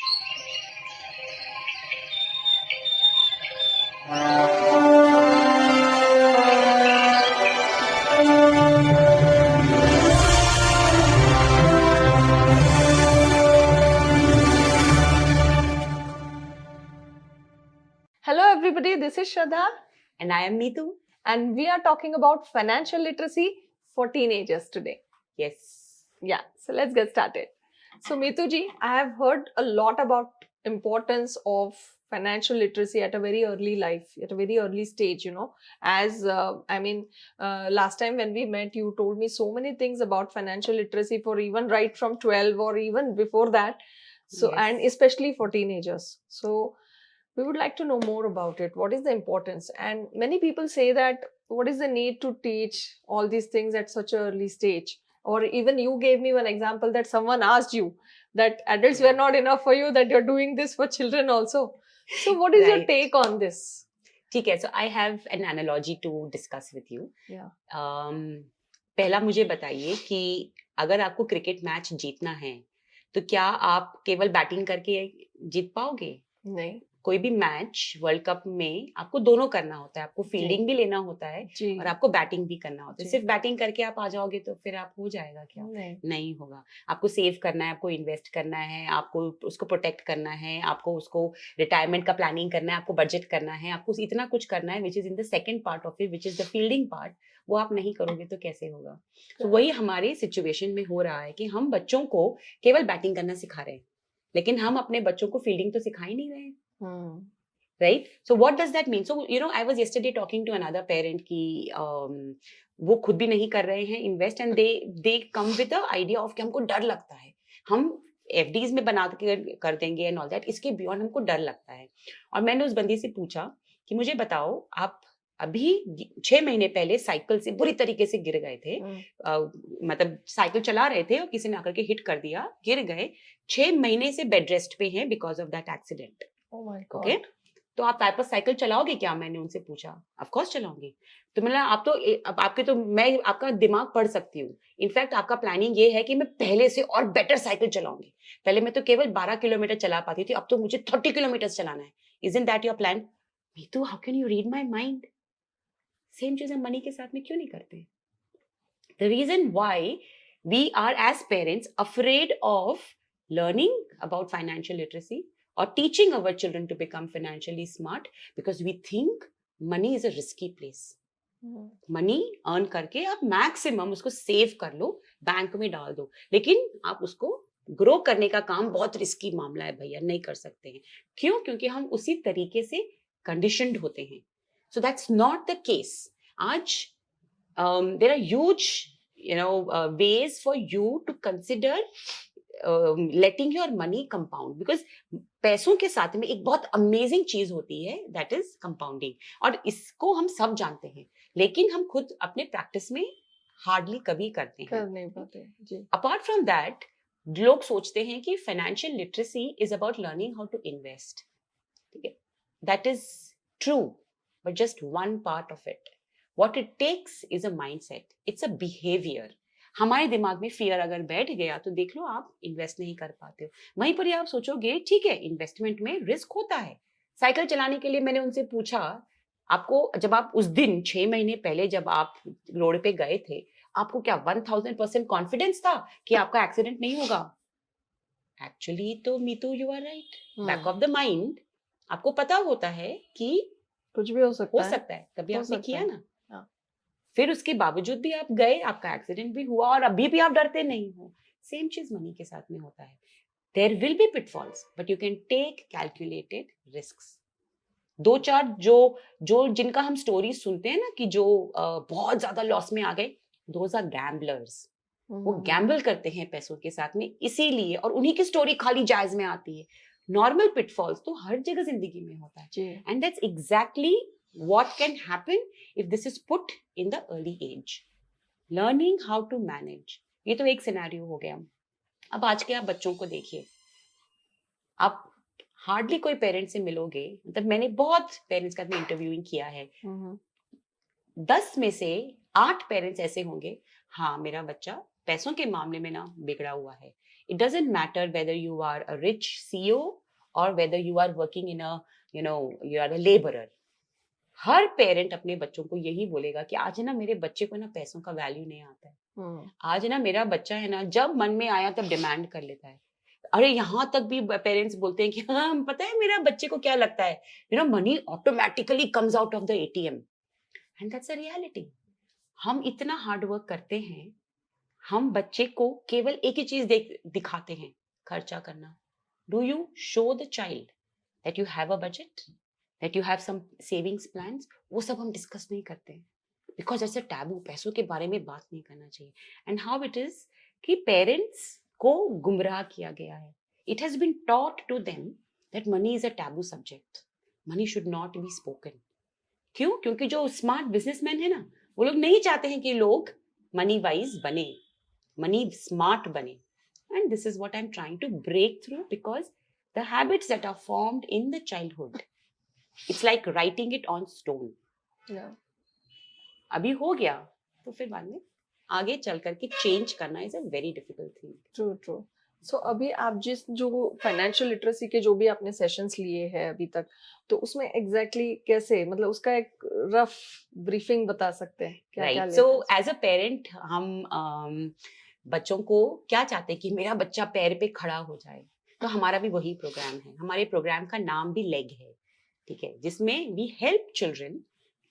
Hello everybody, this is Shraddha And I am Neetu. and we are talking about financial literacy for teenagers today. Yes. Yeah, so let's get started. So Meetu ji, I have heard a lot about importance of financial literacy at a very early life, at a very early stage, as last time when we met, you told me so many things about financial literacy for even right from 12 or even before that. So, Yes. and especially for teenagers. So we would like to know more about it. What is the importance? And many people say that what is the need to teach all these things at such an early stage? Or even you gave me one example that someone asked you that adults were not enough for you, that you're doing this for children also. So what is your Right. take on this? ठीक है, so I have an analogy to discuss with you. Yeah. पहला मुझे बताइए कि अगर आपको cricket match जीतना है तो क्या आप केवल बैटिंग करके जीत पाओगे? नहीं. कोई भी मैच वर्ल्ड कप में आपको दोनों करना होता है, आपको फील्डिंग भी लेना होता है जी. और आपको बैटिंग भी करना होता है. जी. सिर्फ बैटिंग करके आप आ जाओगे तो फिर आप हो जाएगा क्या? नहीं होगा. आपको सेव करना है, आपको इन्वेस्ट करना है, आपको उसको प्रोटेक्ट करना है, आपको उसको रिटायरमेंट का प्लानिंग करना है, आपको बजट करना है, आपको इतना कुछ करना है which is in the second part of it, which is the fielding part. वो आप नहीं करोगे तो कैसे होगा? तो वही हमारे सिचुएशन में हो रहा है कि हम बच्चों को केवल बैटिंग करना सिखा रहे हैं, लेकिन हम अपने बच्चों को फील्डिंग तो सिखा ही नहीं रहे हैं. Right? So what does that mean? So, I was yesterday talking to another parent कि वो खुद भी नहीं कर रहे हैं invest and they come with the idea of कि हमको डर लगता है, हम FDs में बना के कर देंगे and all that, इसके beyond हमको डर लगता है. और मैंने उस बंदी से पूछा कि मुझे बताओ, आप अभी 6 महीने पहले साइकिल से बुरी तरीके से गिर गए थे, मतलब साइकिल चला रहे थे और किसी ने आकर के हिट कर दिया, गिर गए, 6 महीने से बेड रेस्ट पे हैं because of that accident. Okay, तो आप वापस साइकिल चलाओगे क्या? मैंने उनसे पूछा. ऑफ कोर्स चलाऊंगी. तो मैंने आप तो अब आपके तो मैं आपका दिमाग पढ़ सकती हूँ. इनफैक्ट आपका प्लानिंग ये है कि मैं पहले से और बेटर साइकिल चलाऊंगी. पहले मैं तो केवल 12 किलोमीटर चला पाती थी, अब तो मुझे 30 किलोमीटर चलाना है. Isn't that your plan? Meetu, how can you read my mind? Same चीज हम मनी के साथ में क्यों नहीं करते? The reason why we are as parents afraid of learning about financial literacy or teaching our children to become financially smart because we think money is a risky place. Money earn करके आप maximum उसको save कर लो, bank में डाल दो, लेकिन आप उसको ग्रो करने का काम बहुत रिस्की मामला है भैया, नहीं कर सकते हैं. क्यों? क्योंकि हम उसी तरीके से कंडीशनड होते हैं. So that's not the case. आज there are huge ways for you to consider letting your money compound, because पैसों के साथ में एक बहुत अमेजिंग चीज होती है, दैट इज कंपाउंडिंग. और इसको हम सब जानते हैं, लेकिन हम खुद अपने प्रैक्टिस में हार्डली कभी करते हैं, कर नहीं पाते जी. अपार्ट फ्रॉम दैट, लोग सोचते हैं कि financial literacy is about learning how to invest. ठीक है, that is true, but just one part of it. What it takes is a mindset, it's a behaviour. हमारे दिमाग में फियर अगर बैठ गया तो देख लो, आप इन्वेस्ट नहीं कर पाते हो. वहीं पर ही आप सोचोगे ठीक है, इन्वेस्टमेंट में रिस्क होता है. साइकिल चलाने के लिए मैंने उनसे पूछा, आपको जब आप उस दिन 6 महीने पहले जब आप रोड पे गए थे, आपको क्या 1000% कॉन्फिडेंस था कि आपका एक्सीडेंट नहीं होगा? एक्चुअली तो Meetu, you are right. Back of the mind आपको पता होता है कि कुछ भी हो सकता है. कभी आपने किया ना, फिर उसके बावजूद भी आप गए, आपका एक्सीडेंट भी हुआ और अभी भी आप डरते नहीं हो. सेम चीज मनी के साथ में होता है. There will be pitfalls, but you can take calculated risks. 2-4 जो जिनका हम स्टोरी सुनते हैं ना कि जो बहुत ज्यादा लॉस में आ गए, दोज आर गैम्बलर्स. वो गैम्बल करते हैं पैसों के साथ में, इसीलिए, और उन्हीं की स्टोरी खाली जायज में आती है. नॉर्मल पिटफॉल्स तो हर जगह जिंदगी में होता है, and that's exactly what can happen if this is put in the early age. Learning how to manage, ये तो एक सिनेरियो हो गया. अब आज के आप बच्चों को देखिए, आप हार्डली कोई पेरेंट्स से मिलोगे, मतलब मैंने बहुत पेरेंट्स का इंटरव्यूइंग किया है, 10 में से 8 पेरेंट्स ऐसे होंगे, हाँ मेरा बच्चा पैसों के मामले में ना बिगड़ा हुआ है, It doesn't matter whether you are a rich CEO or whether you are working in a, you are a laborer. Her parent अपने बच्चों को यही बोलेगा कि आज ना मेरे बच्चे को ना पैसों का वैल्यू नहीं आता है, आज ना मेरा बच्चा है ना जब मन में आया तब डिमांड कर लेता है। अरे यहाँ तक भी पेरेंट्स बोलते हैं कि हाँ पता है मेरा बच्चे को क्या लगता है, money automatically comes out of the ATM, and that's a reality. हम इतना हार्ड वर्क करते हैं, हम बच्चे को केवल एक ही चीज दिखाते हैं, खर्चा करना। Do you show the child that you have a budget, that you have some savings plans? वो सब हम डिस्कस नहीं करते हैं, बिकॉज ऐसे टैबू, पैसों के बारे में बात नहीं करना चाहिए। एंड हाउ इट इज कि पेरेंट्स को गुमराह किया गया है। It has been taught to them that money is a taboo subject, money should not be spoken. क्यों? क्योंकि जो स्मार्ट बिजनेसमैन है ना, वो लोग नहीं चाहते हैं कि लोग मनी वाइज बने, मनी स्मार्ट बने। And this is what I am trying to break through, because the habits that are formed in the childhood, it's like writing it on stone. अभी हो गया तो फिर बाद में आगे चल करके चेंज करना is a very difficult thing. True true. So अभी आप जो फाइनेंशियल लिटरेसी के जो भी आपने सेशंस लिए हैं अभी तक, तो उसमें एग्जैक्टली कैसे, मतलब उसका एक रफ ब्रीफिंग बता सकते हैं क्या क्या? सो एज अ पेरेंट हम बच्चों को क्या चाहते हैं कि मेरा बच्चा पैर पे खड़ा हो जाए, तो हमारा भी वही प्रोग्राम है। हमारे प्रोग्राम का नाम भी लेग है, ठीक है, जिसमें we help children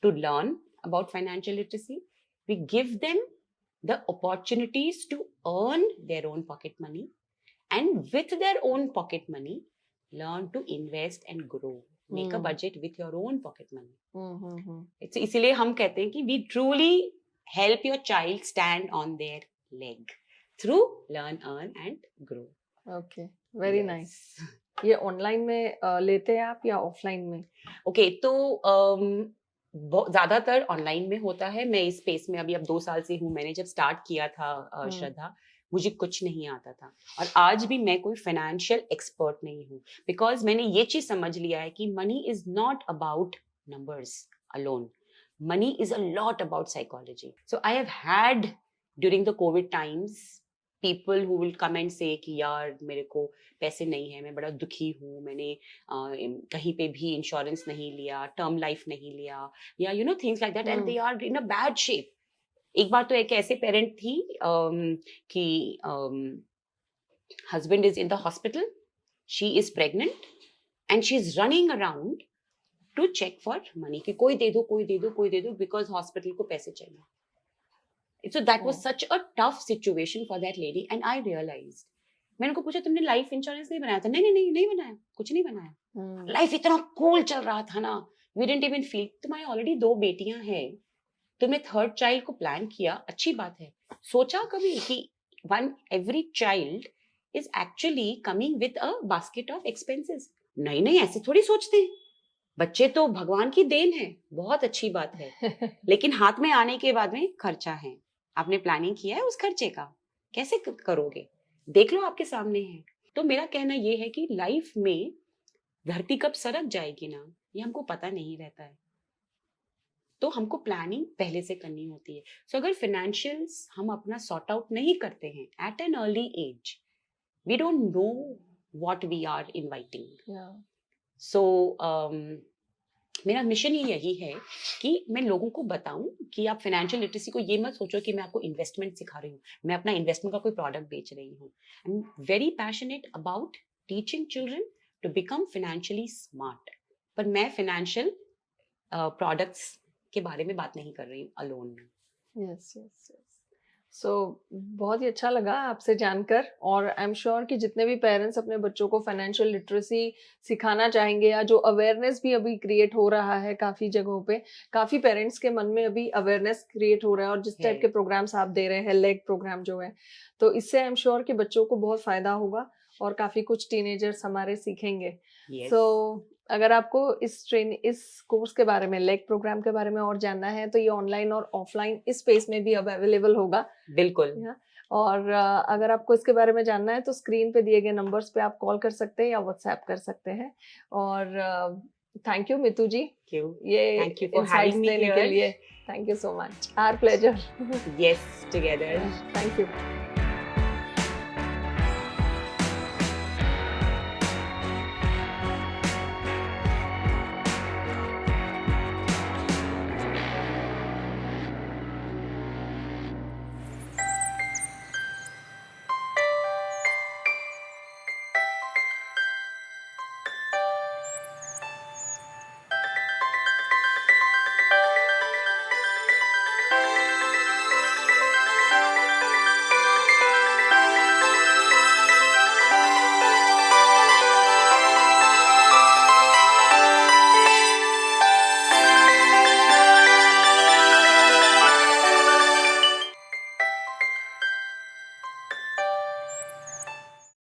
to learn about financial literacy, we give them the opportunities to earn their own pocket money, and with their own pocket money learn to invest and grow, make a budget with your own pocket money. It's इसलिए हम कहते हैं कि we truly help your child stand on their leg through learn, earn and grow. Okay, very nice. ये online में लेते हैं आप या ऑफलाइन में? Okay, तो ज्यादातर ऑनलाइन में होता है। मैं इस स्पेस में अभी अब 2 साल से हूँ। मैंने जब स्टार्ट किया था श्रद्धा, मुझे कुछ नहीं आता था, और आज भी मैं कोई फाइनेंशियल एक्सपर्ट नहीं हूँ, बिकॉज मैंने ये चीज समझ लिया है कि money is not about numbers alone, money is a lot about psychology. So I have had during the Covid times people who will come and say कि यार मेरे को पैसे नहीं है, मैं बड़ा दुखी हूँ, मैंने कहीं पे भी इंश्योरेंस नहीं लिया, टर्म लाइफ नहीं लिया, या things like that, and they are in a bad shape. एक बार तो एक ऐसे पेरेंट थी कि husband is in the hospital, she is pregnant and she is running around to check for money कि कोई दे दो, कोई दे दो, कोई दे दो, बिकॉज हॉस्पिटल को पैसे चाहिए। So that was such a tough situation for that lady, and I realized, मैंने उनको पूछा तुमने लाइफ इंश्योरेंस नहीं बनाया था? नहीं बनाया, कुछ नहीं बनाया। लाइफ इतना कूल चल रहा था ना, we didn't even feel। तुम्हारी ऑलरेडी 2 बेटियां हैं, तुमने 3rd चाइल्ड को प्लान किया, अच्छी बात है। सोचा कभी कि every child is actually coming with a basket of expenses? नहीं, ऐसे थोड़ी सोचते हैं। बच्चे तो भगवान की देन है, बहुत अच्छी बात है, लेकिन हाथ में आने के बाद में खर्चा है। आपने प्लानिंग किया है उस खर्चे का, कैसे करोगे? देख लो आपके सामने है। तो मेरा कहना ये है कि लाइफ में धरती कब सरक जाएगी ना, ये हमको पता नहीं रहता है, तो हमको प्लानिंग पहले से करनी होती है। सो अगर फाइनेंशियल्स हम अपना सॉर्ट आउट नहीं करते हैं at an early age, we don't know what we are inviting. So मेरा मिशन ही यही है कि मैं लोगों को बताऊं कि आप फाइनेंशियल लिटरेसी को ये मत सोचो कि मैं आपको इन्वेस्टमेंट सिखा रही हूँ, मैं अपना इन्वेस्टमेंट का कोई प्रोडक्ट बेच रही हूँ। I am very passionate about teaching children to become financially smart, पर मैं फाइनेंशियल प्रोडक्ट्स के बारे में बात नहीं कर रही हूँ अलोन में। यस। सो बहुत ही अच्छा लगा आपसे जानकर, और आई एम श्योर कि जितने भी पेरेंट्स अपने बच्चों को फाइनेंशियल लिटरेसी सिखाना चाहेंगे, या जो अवेयरनेस भी अभी क्रिएट हो रहा है काफ़ी जगहों पे, काफ़ी पेरेंट्स के मन में अभी अवेयरनेस क्रिएट हो रहा है, और जिस टाइप के प्रोग्राम्स आप दे रहे हैं, लेग प्रोग्राम जो है, तो इससे आई एम श्योर कि बच्चों को बहुत फ़ायदा होगा और काफ़ी कुछ टीनेजर्स हमारे सीखेंगे। सो अगर आपको इस कोर्स के बारे में, लेग प्रोग्राम के बारे में और जानना है, तो ये ऑनलाइन और ऑफलाइन इस स्पेस में भी अब अवेलेबल होगा। बिल्कुल। और अगर आपको इसके बारे में जानना है तो स्क्रीन पे दिए गए नंबर्स पे आप कॉल कर सकते हैं या व्हाट्सएप कर सकते हैं। और थैंक यू मितू जी, ये इनसाइट्स देने के लिए। Thank you so much. Our pleasure. Yes, together. Thank you.